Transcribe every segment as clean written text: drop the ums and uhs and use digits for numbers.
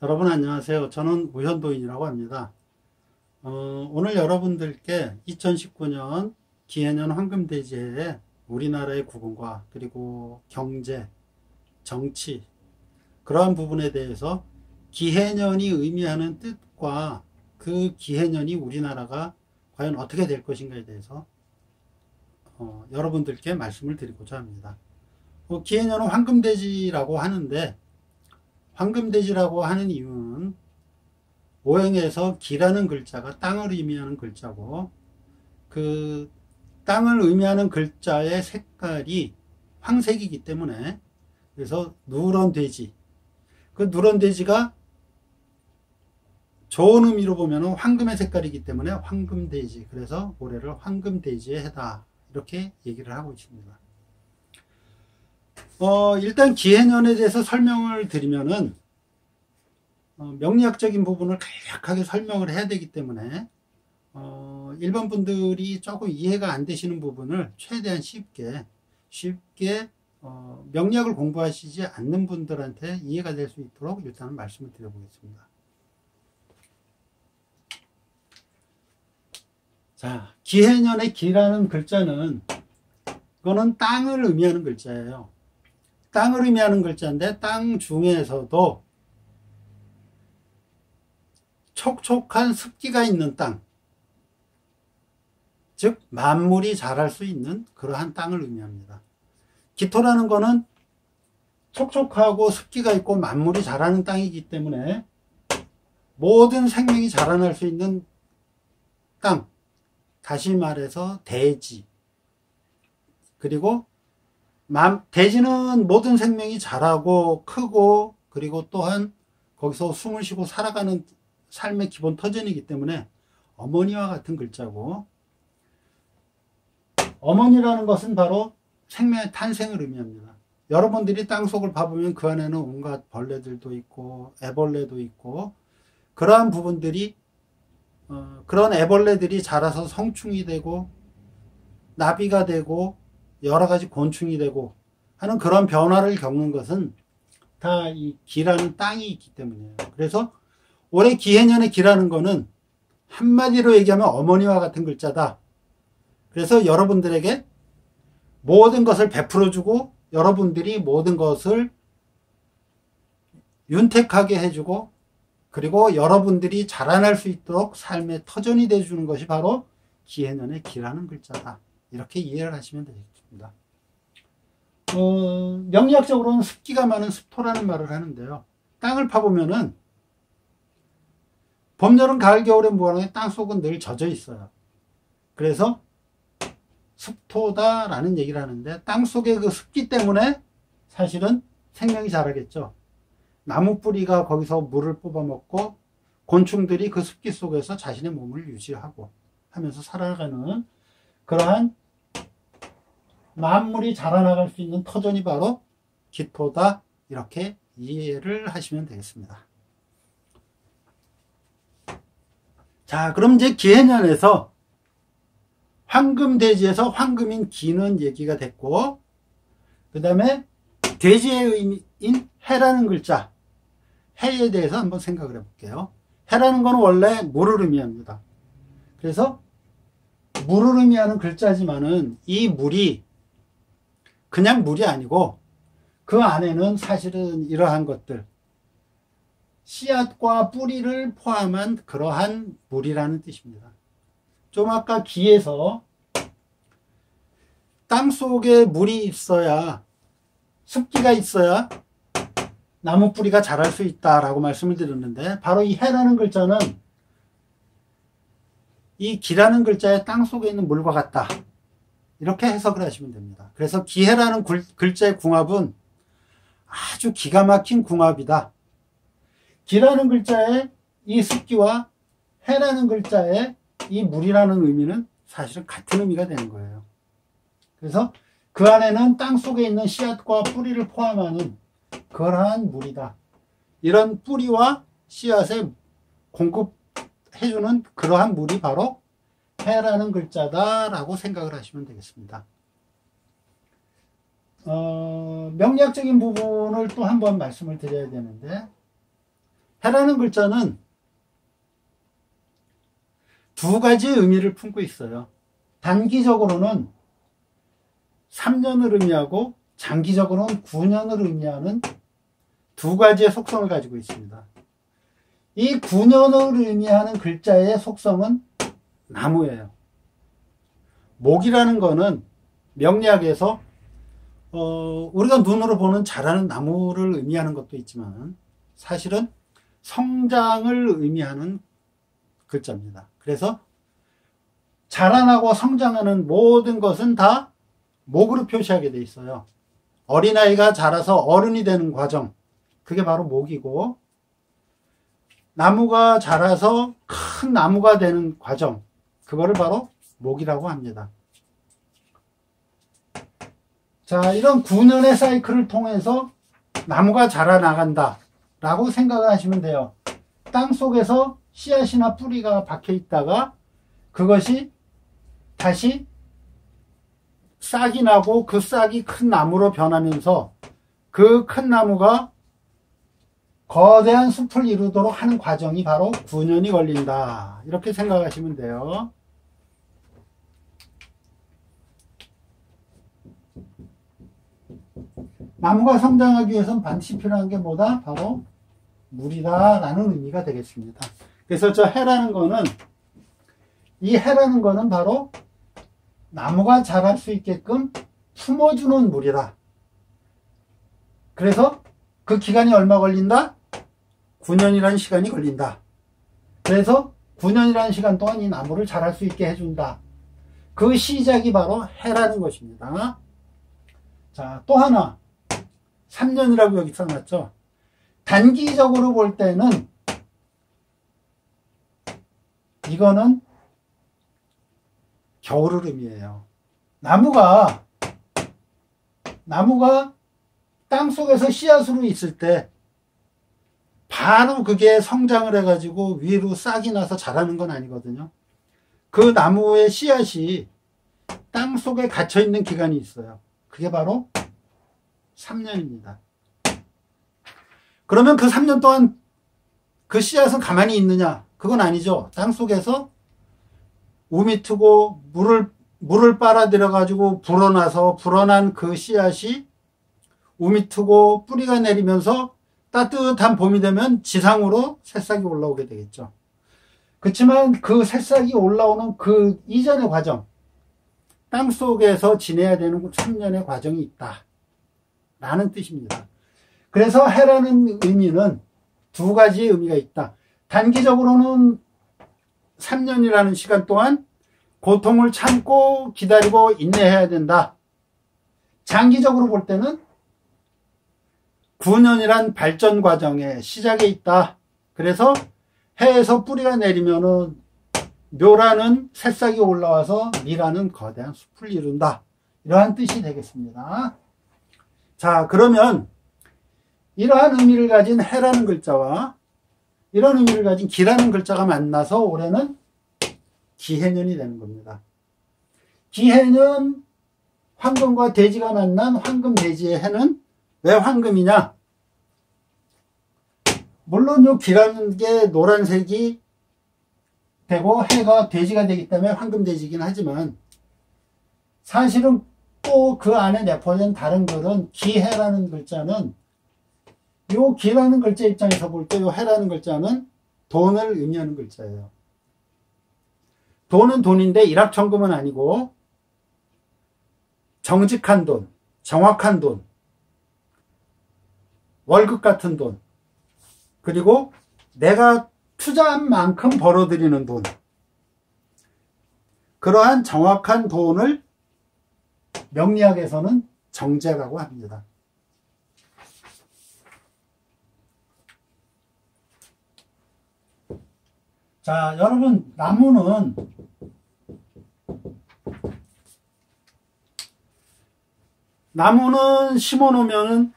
여러분 안녕하세요. 저는 우현도인이라고 합니다. 오늘 여러분들께 2019년 기해년 황금돼지해의 우리나라의 국운과 그리고 경제, 정치 그러한 부분에 대해서 기해년이 의미하는 뜻과 그 기해년이 우리나라가 과연 어떻게 될 것인가에 대해서 여러분들께 말씀을 드리고자 합니다. 기해년은 황금돼지라고 하는데 황금돼지라고 하는 이유는 오행에서 기라는 글자가 땅을 의미하는 글자고 그 땅을 의미하는 글자의 색깔이 황색이기 때문에 그래서 누런 돼지 그 누런 돼지가 좋은 의미로 보면 황금의 색깔이기 때문에 황금돼지 그래서 올해를 황금돼지의 해다 이렇게 얘기를 하고 있습니다. 일단 기해년에 대해서 설명을 드리면은 명리학적인 부분을 간략하게 설명을 해야 되기 때문에 일반 분들이 조금 이해가 안 되시는 부분을 최대한 쉽게 명리학을 공부하시지 않는 분들한테 이해가 될 수 있도록 일단 말씀을 드려보겠습니다. 자, 기해년의 기라는 글자는 그거는 땅을 의미하는 글자예요. 땅을 의미하는 글자인데 땅 중에서도 촉촉한 습기가 있는 땅, 즉 만물이 자랄 수 있는 그러한 땅을 의미합니다. 기토라는 것은 촉촉하고 습기가 있고 만물이 자라는 땅이기 때문에 모든 생명이 자라날 수 있는 땅, 다시 말해서 대지, 그리고 대지는 모든 생명이 자라고 크고 그리고 또한 거기서 숨을 쉬고 살아가는 삶의 기본 터전이기 때문에 어머니와 같은 글자고 어머니라는 것은 바로 생명의 탄생을 의미합니다. 여러분들이 땅속을 봐보면 그 안에는 온갖 벌레들도 있고 애벌레도 있고 그러한 부분들이 그런 애벌레들이 자라서 성충이 되고 나비가 되고 여러 가지 곤충이 되고 하는 그런 변화를 겪는 것은 다 이 기라는 땅이 있기 때문이에요. 그래서 올해 기해년의 기라는 거는 한마디로 얘기하면 어머니와 같은 글자다. 그래서 여러분들에게 모든 것을 베풀어주고 여러분들이 모든 것을 윤택하게 해주고 그리고 여러분들이 자라날 수 있도록 삶의 터전이 돼주는 것이 바로 기해년의 기라는 글자다. 이렇게 이해를 하시면 되겠습니다. 명리학적으로는 습기가 많은 습토라는 말을 하는데요. 땅을 파보면은 봄, 여름, 가을, 겨울에 무한하게 땅속은 늘 젖어 있어요. 그래서 습토다라는 얘기를 하는데 땅속의 그 습기 때문에 사실은 생명이 자라겠죠. 나무 뿌리가 거기서 물을 뽑아먹고 곤충들이 그 습기 속에서 자신의 몸을 유지하고 하면서 살아가는 그러한 만물이 자라나갈 수 있는 터전이 바로 기토다 이렇게 이해를 하시면 되겠습니다. 자, 그럼 이제 기해년에서 황금돼지에서 황금인 기는 얘기가 됐고 그 다음에 돼지의 의미인 해라는 글자 해에 대해서 한번 생각을 해볼게요. 해라는 건 원래 물을 의미합니다. 그래서 물을 의미하는 글자지만은 이 물이 그냥 물이 아니고 그 안에는 사실은 이러한 것들 씨앗과 뿌리를 포함한 그러한 물이라는 뜻입니다. 좀 아까 기에서 땅속에 물이 있어야 습기가 있어야 나무 뿌리가 자랄 수 있다라고 말씀을 드렸는데 바로 이 해라는 글자는 이 기라는 글자의 땅속에 있는 물과 같다. 이렇게 해석을 하시면 됩니다. 그래서 기해라는 글자의 궁합은 아주 기가 막힌 궁합이다. 기라는 글자의 이 습기와 해라는 글자의 이 물이라는 의미는 사실은 같은 의미가 되는 거예요. 그래서 그 안에는 땅속에 있는 씨앗과 뿌리를 포함하는 그러한 물이다. 이런 뿌리와 씨앗에 공급해주는 그러한 물이 바로 해라는 글자다라고 생각을 하시면 되겠습니다. 명리학적인 부분을 또 한번 말씀을 드려야 되는데 해라는 글자는 두 가지의 의미를 품고 있어요. 단기적으로는 3년을 의미하고 장기적으로는 9년을 의미하는 두 가지의 속성을 가지고 있습니다. 이 9년을 의미하는 글자의 속성은 나무예요. 목이라는 거는 명리학에서 우리가 눈으로 보는 자라는 나무를 의미하는 것도 있지만 사실은 성장을 의미하는 글자입니다. 그래서 자라나고 성장하는 모든 것은 다 목으로 표시하게 돼 있어요. 어린아이가 자라서 어른이 되는 과정, 그게 바로 목이고, 나무가 자라서 큰 나무가 되는 과정, 그거를 바로 목이라고 합니다. 자, 이런 9년의 사이클을 통해서 나무가 자라나간다 라고 생각을 하시면 돼요. 땅 속에서 씨앗이나 뿌리가 박혀 있다가 그것이 다시 싹이 나고 그 싹이 큰 나무로 변하면서 그 큰 나무가 거대한 숲을 이루도록 하는 과정이 바로 9년이 걸린다. 이렇게 생각하시면 돼요. 나무가 성장하기 위해서는 반드시 필요한 게 뭐다? 바로 물이다 라는 의미가 되겠습니다. 그래서 저 해라는 거는, 이 해라는 거는 바로 나무가 자랄 수 있게끔 품어주는 물이다. 그래서 그 기간이 얼마 걸린다? 9년이라는 시간이 걸린다. 그래서 9년이라는 시간 동안 이 나무를 자랄 수 있게 해준다. 그 시작이 바로 해라는 것입니다. 자, 또 하나 3년이라고 여기 써놨죠. 단기적으로 볼 때는 이거는 겨울을 의미해요. 나무가 땅속에서 씨앗으로 있을 때 바로 그게 성장을 해가지고 위로 싹이 나서 자라는 건 아니거든요. 그 나무의 씨앗이 땅속에 갇혀있는 기간이 있어요. 그게 바로 3년입니다. 그러면 그 3년 동안 그 씨앗은 가만히 있느냐? 그건 아니죠. 땅속에서 우미 트고 물을 빨아들여 가지고 불어난 그 씨앗이 우미 트고 뿌리가 내리면서 따뜻한 봄이 되면 지상으로 새싹이 올라오게 되겠죠. 그렇지만 그 새싹이 올라오는 그 이전의 과정, 땅속에서 지내야 되는 3년의 과정이 있다 라는 뜻입니다. 그래서 해라는 의미는 두 가지의 의미가 있다. 단기적으로는 3년이라는 시간 동안 고통을 참고 기다리고 인내해야 된다. 장기적으로 볼 때는 9년이란 발전 과정의 시작에 있다. 그래서 해에서 뿌리가 내리면은 묘라는 새싹이 올라와서 미라는 거대한 숲을 이룬다. 이러한 뜻이 되겠습니다. 자, 그러면 이러한 의미를 가진 해라는 글자와 이런 의미를 가진 기라는 글자가 만나서 올해는 기해년이 되는 겁니다. 기해년, 황금과 돼지가 만난 황금돼지의 해는 왜 황금이냐? 물론 요 기라는 게 노란색이 되고 해가 돼지가 되기 때문에 황금돼지이긴 하지만 사실은 또 그 안에 내포된 다른 글은 기해라는 글자는 요 기라는 글자 입장에서 볼 때 요 해라는 글자는 돈을 의미하는 글자예요. 돈은 돈인데 일확천금은 아니고 정직한 돈, 정확한 돈, 월급 같은 돈, 그리고 내가 투자한 만큼 벌어들이는 돈, 그러한 정확한 돈을 명리학에서는 정제라고 합니다. 자, 여러분, 나무는 심어놓으면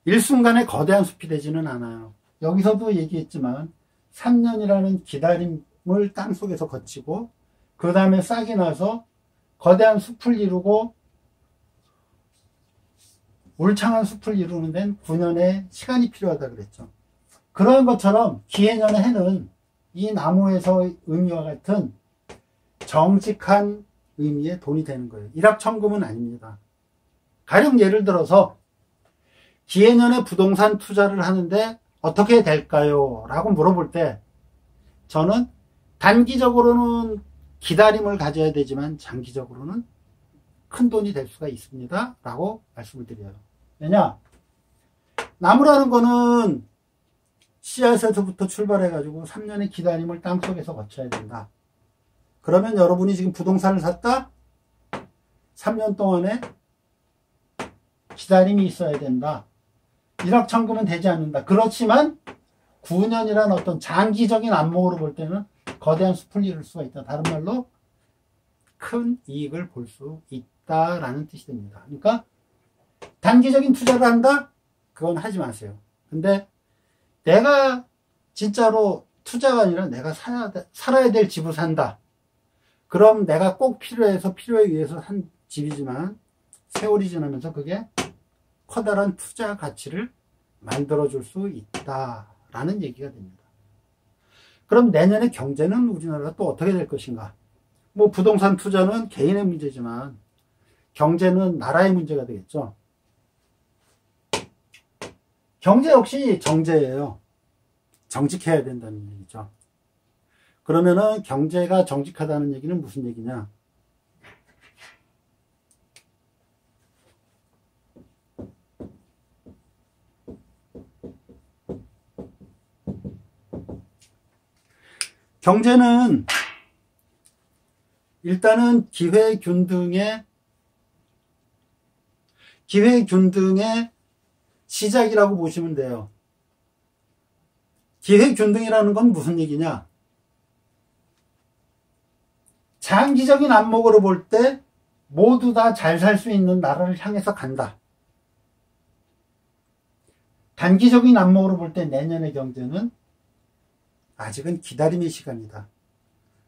일순간에 거대한 숲이 되지는 않아요. 여기서도 얘기했지만 3년이라는 기다림을 땅속에서 거치고 그 다음에 싹이 나서 거대한 숲을 이루고 울창한 숲을 이루는 데는 9년의 시간이 필요하다 그랬죠. 그런 것처럼 기해년의 해는 이 나무에서 의미와 같은 정직한 의미의 돈이 되는 거예요. 일확천금은 아닙니다. 가령 예를 들어서 기해년에 부동산 투자를 하는데 어떻게 될까요? 라고 물어볼 때 저는 단기적으로는 기다림을 가져야 되지만 장기적으로는 큰 돈이 될 수가 있습니다. 라고 말씀을 드려요. 왜냐? 나무라는 거는 씨앗에서부터 출발해가지고 3년의 기다림을 땅속에서 거쳐야 된다. 그러면 여러분이 지금 부동산을 샀다? 3년 동안에 기다림이 있어야 된다. 일확천금은 되지 않는다. 그렇지만 9년이란 어떤 장기적인 안목으로 볼 때는 거대한 숲을 이룰 수가 있다. 다른 말로 큰 이익을 볼 수 있다라는 뜻이 됩니다. 그러니까 단기적인 투자를 한다? 그건 하지 마세요. 근데 내가 진짜로 투자가 아니라 내가 살아야 될 집을 산다. 그럼 내가 꼭 필요해서 필요에 의해서 산 집이지만 세월이 지나면서 그게 커다란 투자 가치를 만들어줄 수 있다라는 얘기가 됩니다. 그럼 내년에 경제는 우리나라가 또 어떻게 될 것인가? 뭐 부동산 투자는 개인의 문제지만 경제는 나라의 문제가 되겠죠. 경제 역시 정제예요. 정직해야 된다는 얘기죠. 그러면은 경제가 정직하다는 얘기는 무슨 얘기냐? 경제는 일단은 기회균등의 시작이라고 보시면 돼요. 기회균등이라는 건 무슨 얘기냐? 장기적인 안목으로 볼 때 모두 다 잘 살 수 있는 나라를 향해서 간다. 단기적인 안목으로 볼 때 내년의 경제는 아직은 기다림의 시간이다.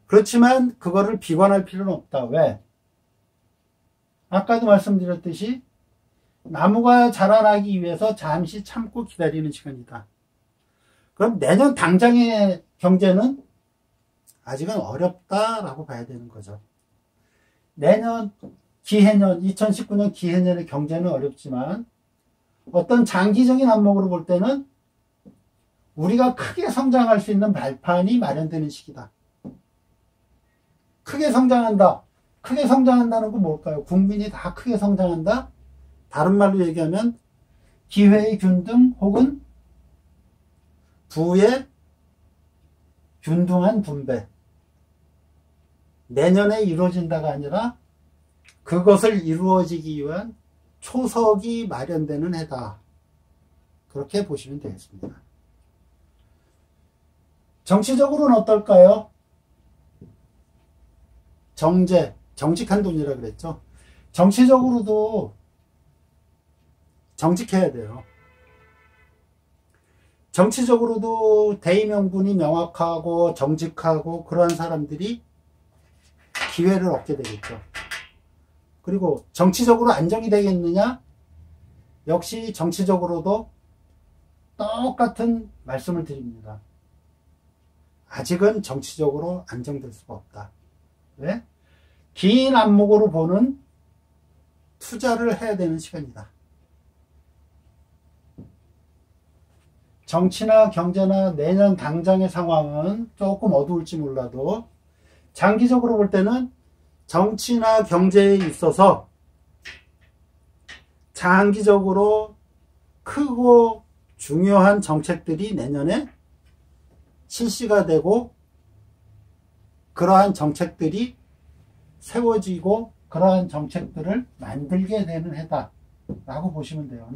그렇지만 그거를 비관할 필요는 없다. 왜? 아까도 말씀드렸듯이 나무가 자라나기 위해서 잠시 참고 기다리는 시간이다. 그럼 내년 당장의 경제는 아직은 어렵다라고 봐야 되는 거죠. 내년 기해년, 2019년 기해년의 경제는 어렵지만 어떤 장기적인 안목으로 볼 때는 우리가 크게 성장할 수 있는 발판이 마련되는 시기다. 크게 성장한다. 크게 성장한다는 건 뭘까요? 국민이 다 크게 성장한다? 다른 말로 얘기하면 기회의 균등 혹은 부의 균등한 분배. 내년에 이루어진다가 아니라 그것을 이루어지기 위한 초석이 마련되는 해다. 그렇게 보시면 되겠습니다. 정치적으로는 어떨까요? 정직한 돈이라 그랬죠. 정치적으로도 정직해야 돼요. 정치적으로도 대의명분이 명확하고 정직하고 그러한 사람들이 기회를 얻게 되겠죠. 그리고 정치적으로 안정이 되겠느냐? 역시 정치적으로도 똑같은 말씀을 드립니다. 아직은 정치적으로 안정될 수가 없다. 왜? 긴 안목으로 보는 투자를 해야 되는 시간이다. 정치나 경제나 내년 당장의 상황은 조금 어두울지 몰라도 장기적으로 볼 때는 정치나 경제에 있어서 장기적으로 크고 중요한 정책들이 내년에 실시가 되고 그러한 정책들이 세워지고 그러한 정책들을 만들게 되는 해다라고 보시면 돼요.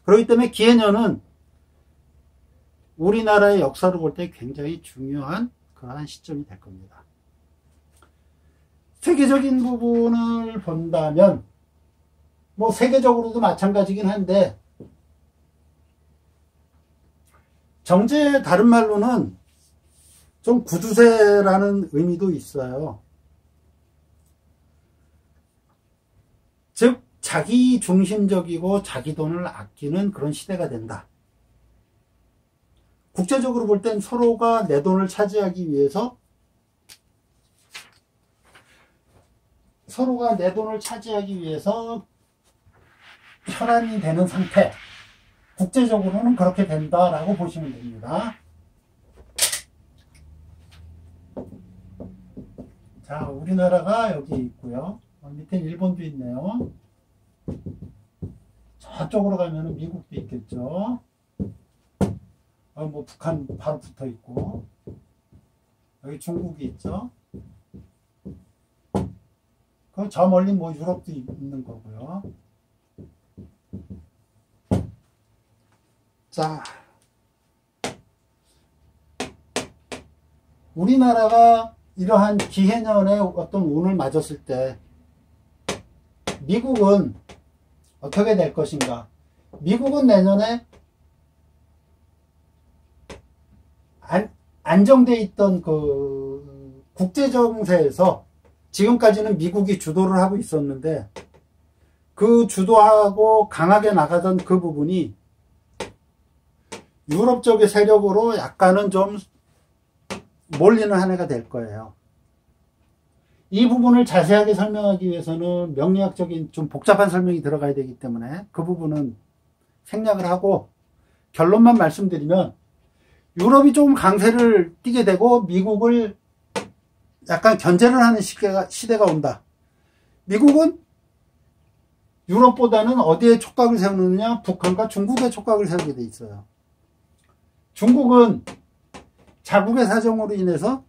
그렇기 때문에 기해년은 우리나라의 역사를 볼 때 굉장히 중요한 그러한 시점이 될 겁니다. 세계적인 부분을 본다면 뭐 세계적으로도 마찬가지긴 한데 정제 다른 말로는 좀 구두쇠라는 의미도 있어요. 즉 자기 중심적이고 자기 돈을 아끼는 그런 시대가 된다. 국제적으로 볼 땐 서로가 내 돈을 차지하기 위해서 혈안이 되는 상태, 국제적으로는 그렇게 된다라고 보시면 됩니다. 자, 우리나라가 여기 있고요. 밑에 일본도 있네요. 저쪽으로 가면 미국도 있겠죠. 뭐 북한 바로 붙어 있고, 여기 중국이 있죠. 저 멀리 뭐 유럽도 있는 거고요. 자, 우리나라가 이러한 기해년에 어떤 운을 맞았을 때 미국은 어떻게 될 것인가? 미국은 내년에 안정돼 있던 그 국제정세에서 지금까지는 미국이 주도를 하고 있었는데 그 주도하고 강하게 나가던 그 부분이 유럽 쪽의 세력으로 약간은 좀 몰리는 한 해가 될 거예요. 이 부분을 자세하게 설명하기 위해서는 명리학적인 좀 복잡한 설명이 들어가야 되기 때문에 그 부분은 생략을 하고 결론만 말씀드리면 유럽이 조금 강세를 띠게 되고 미국을 약간 견제를 하는 시대가 온다. 미국은 유럽보다는 어디에 촉각을 세우느냐? 북한과 중국에 촉각을 세우게 돼 있어요. 중국은 자국의 사정으로 인해서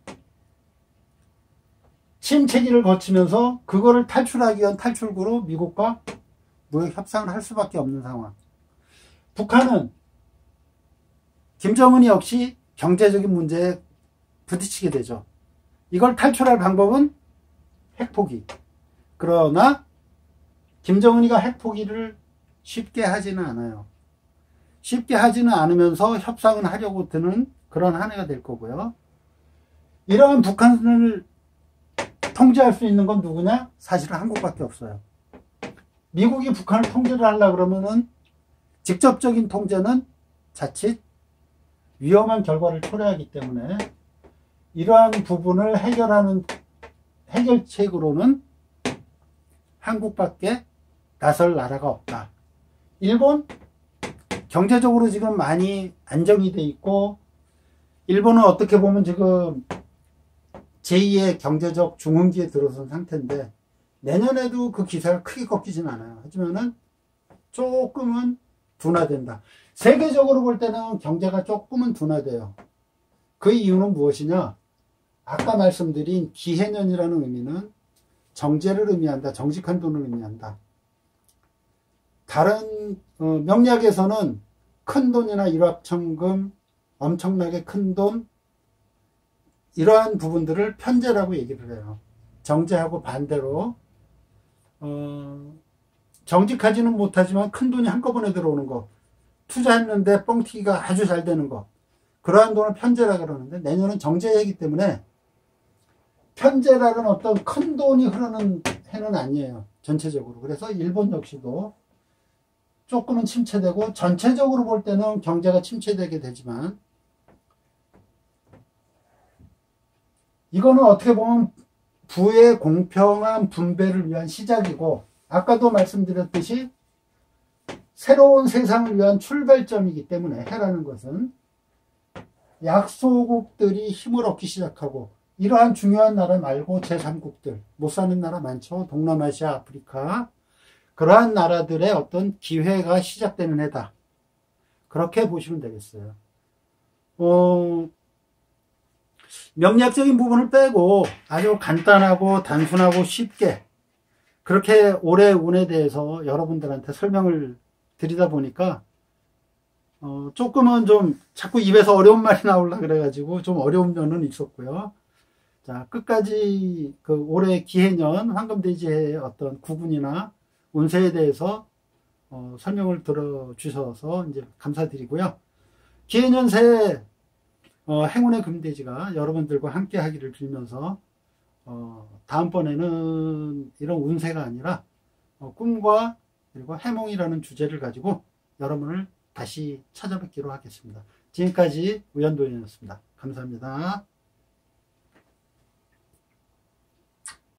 침체기를 거치면서 그거를 탈출하기 위한 탈출구로 미국과 무역 협상을 할 수밖에 없는 상황. 북한은 김정은이 역시 경제적인 문제에 부딪히게 되죠. 이걸 탈출할 방법은 핵포기. 그러나 김정은이가 핵포기를 쉽게 하지는 않아요. 쉽게 하지는 않으면서 협상은 하려고 드는 그런 한 해가 될 거고요. 이러한 북한을 통제할 수 있는 건 누구냐? 사실은 한국밖에 없어요. 미국이 북한을 통제를 하려고 그러면은 직접적인 통제는 자칫 위험한 결과를 초래하기 때문에 이러한 부분을 해결하는 해결책으로는 한국밖에 나설 나라가 없다. 일본 경제적으로 지금 많이 안정이 돼 있고 일본은 어떻게 보면 지금 제2의 경제적 중흥기에 들어선 상태인데 내년에도 그 기세가 크게 꺾이진 않아요. 하지만은 조금은 둔화된다. 세계적으로 볼 때는 경제가 조금은 둔화돼요. 그 이유는 무엇이냐? 아까 말씀드린 기해년이라는 의미는 정제를 의미한다. 정직한 돈을 의미한다. 다른 명리학에서는 큰 돈이나 일확천금, 엄청나게 큰 돈, 이러한 부분들을 편제라고 얘기를 해요. 정제하고 반대로 정직하지는 못하지만 큰 돈이 한꺼번에 들어오는 거, 투자했는데 뻥튀기가 아주 잘 되는 거, 그러한 돈을 편제라고 그러는데 내년은 정제이기 때문에 편제라는 어떤 큰 돈이 흐르는 해는 아니에요. 전체적으로. 그래서 일본 역시도 조금은 침체되고 전체적으로 볼 때는 경제가 침체되게 되지만 이거는 어떻게 보면 부의 공평한 분배를 위한 시작이고 아까도 말씀드렸듯이 새로운 세상을 위한 출발점이기 때문에 해라는 것은 약소국들이 힘을 얻기 시작하고 이러한 중요한 나라 말고 제3국들 못 사는 나라 많죠. 동남아시아, 아프리카 그러한 나라들의 어떤 기회가 시작되는 해다. 그렇게 보시면 되겠어요. 명리학적인 부분을 빼고 아주 간단하고 단순하고 쉽게 그렇게 올해 운에 대해서 여러분들한테 설명을 드리다 보니까 조금은 좀 자꾸 입에서 어려운 말이 나오려고 그래가지고 좀 어려운 면은 있었고요. 자, 끝까지 그 올해 기해년 황금돼지의 어떤 구분이나 운세에 대해서 설명을 들어주셔서 이제 감사드리고요. 기해년 새해 행운의 금돼지가 여러분들과 함께 하기를 빌면서 다음번에는 이런 운세가 아니라 꿈과 그리고 해몽이라는 주제를 가지고 여러분을 다시 찾아뵙기로 하겠습니다. 지금까지 우연도인이었습니다. 감사합니다.